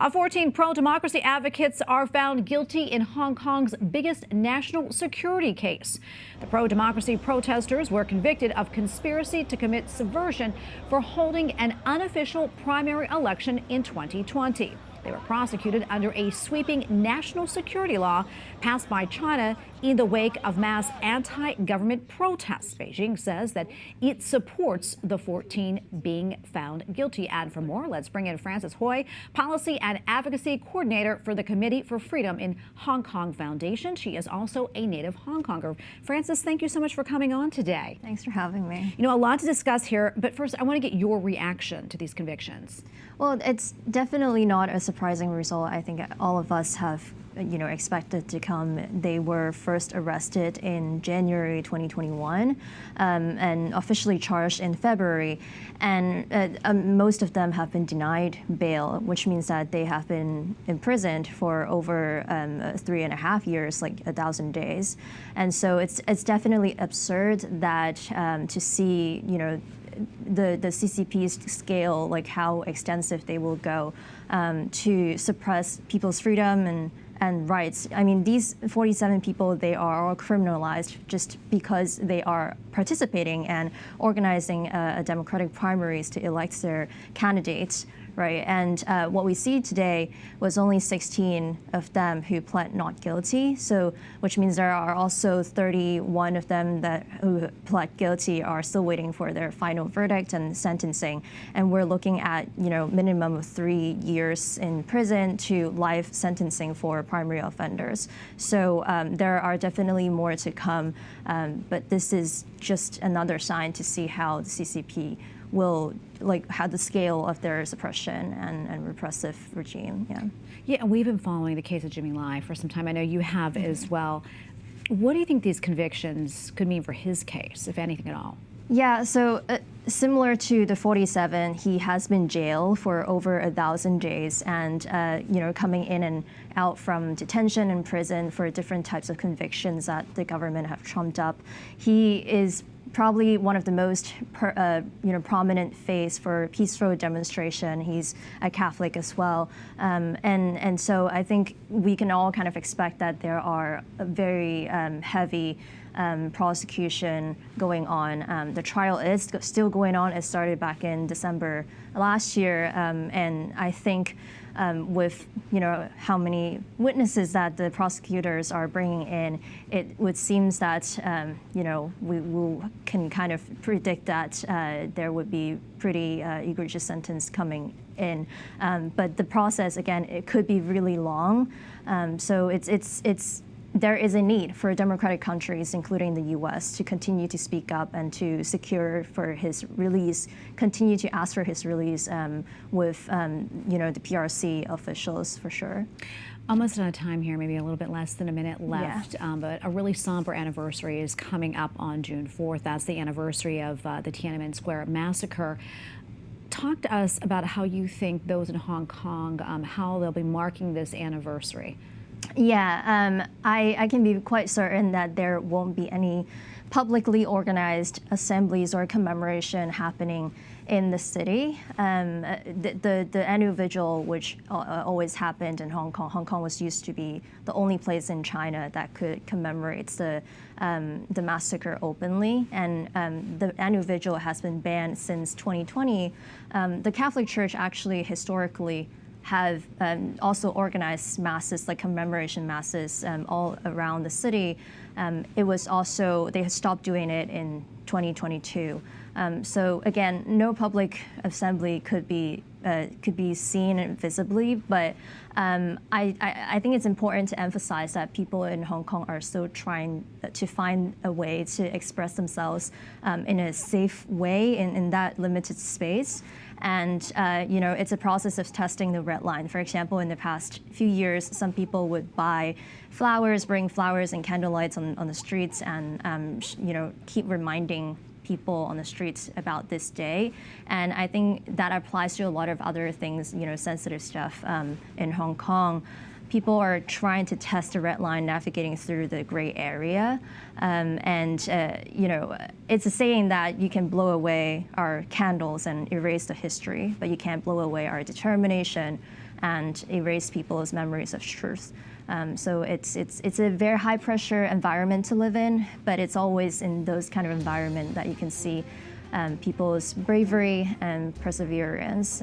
14 pro-democracy advocates are found guilty in Hong Kong's biggest national security case. The pro-democracy protesters were convicted of conspiracy to commit subversion for holding an unofficial primary election in 2020. They were prosecuted under a sweeping national security law passed by China in the wake of mass anti-government protests. Beijing says that it supports the 14 being found guilty. And for more, let's bring in Frances Hui, Policy and Advocacy Coordinator for the Committee for Freedom in Hong Kong Foundation. She is also a native Hong Konger. Frances, thank you so much for coming on today. Thanks for having me. You know, a lot to discuss here, but first I want to get your reaction to these convictions. Well, it's definitely not a surprising result. I think all of us have, expected to come. They were first arrested in January 2021 and officially charged in February. And most of them have been denied bail, which means that they have been imprisoned for over 3.5 years, like 1,000 days. And so it's definitely absurd that to see, the CCP's scale, like how extensive they will go to suppress people's freedom and rights. I mean, these 47 people, they are all criminalized just because they are participating and organizing a democratic primaries to elect their candidates. Right, and what we see today was only 16 of them who pled not guilty. So, which means there are also 31 of them who pled guilty are still waiting for their final verdict and sentencing. And we're looking at minimum of 3 years in prison to life sentencing for primary offenders. So there are definitely more to come, but this is just another sign to see how the CCP will have the scale of their suppression and repressive regime. Yeah, and we've been following the case of Jimmy Lai for some time. I know you have as well. What do you think these convictions could mean for his case, if anything at all? Yeah, so similar to the 47, he has been jailed for over 1,000 days and, coming in and out from detention and prison for different types of convictions that the government have trumped up. He is probably one of the most prominent face for peaceful demonstration. He's a Catholic as well. And so I think we can all kind of expect that there are a very heavy prosecution going on. The trial is still going on. It started back in December last year. And I think with how many witnesses that the prosecutors are bringing in, it would seem that we can kind of predict that there would be pretty egregious sentence coming in. But the process, again, it could be really long. So there is a need for democratic countries, including the U.S., to continue to speak up and to secure for his release, continue to ask for his release with, the PRC officials for sure. Almost out of time here, maybe a little bit less than a minute left, but a really somber anniversary is coming up on June 4th. That's the anniversary of the Tiananmen Square massacre. Talk to us about how you think those in Hong Kong, how they'll be marking this anniversary. Yeah, I can be quite certain that there won't be any publicly organized assemblies or commemoration happening in the city. The annual vigil, which always happened in Hong Kong was used to be the only place in China that could commemorate the massacre openly. And the annual vigil has been banned since 2020. The Catholic Church actually historically have also organized masses, like commemoration masses, all around the city. It was also, they had stopped doing it in 2022. So again, no public assembly could be seen visibly, but I think it's important to emphasize that people in Hong Kong are still trying to find a way to express themselves in a safe way in that limited space. And, it's a process of testing the red line. For example, in the past few years, some people would buy flowers, bring flowers and candlelights on the streets and, keep reminding people on the streets about this day. And I think that applies to a lot of other things, sensitive stuff in Hong Kong. People are trying to test the red line, navigating through the gray area. It's a saying that you can blow away our candles and erase the history, but you can't blow away our determination and erase people's memories of truth. So it's a very high pressure environment to live in, but it's always in those kind of environment that you can see people's bravery and perseverance,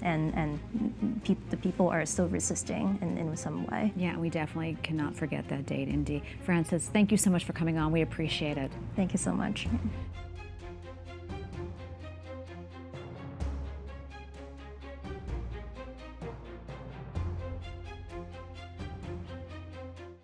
and the people are still resisting in some way. Yeah, we definitely cannot forget that date, indeed. Frances, thank you so much for coming on. We appreciate it. Thank you so much.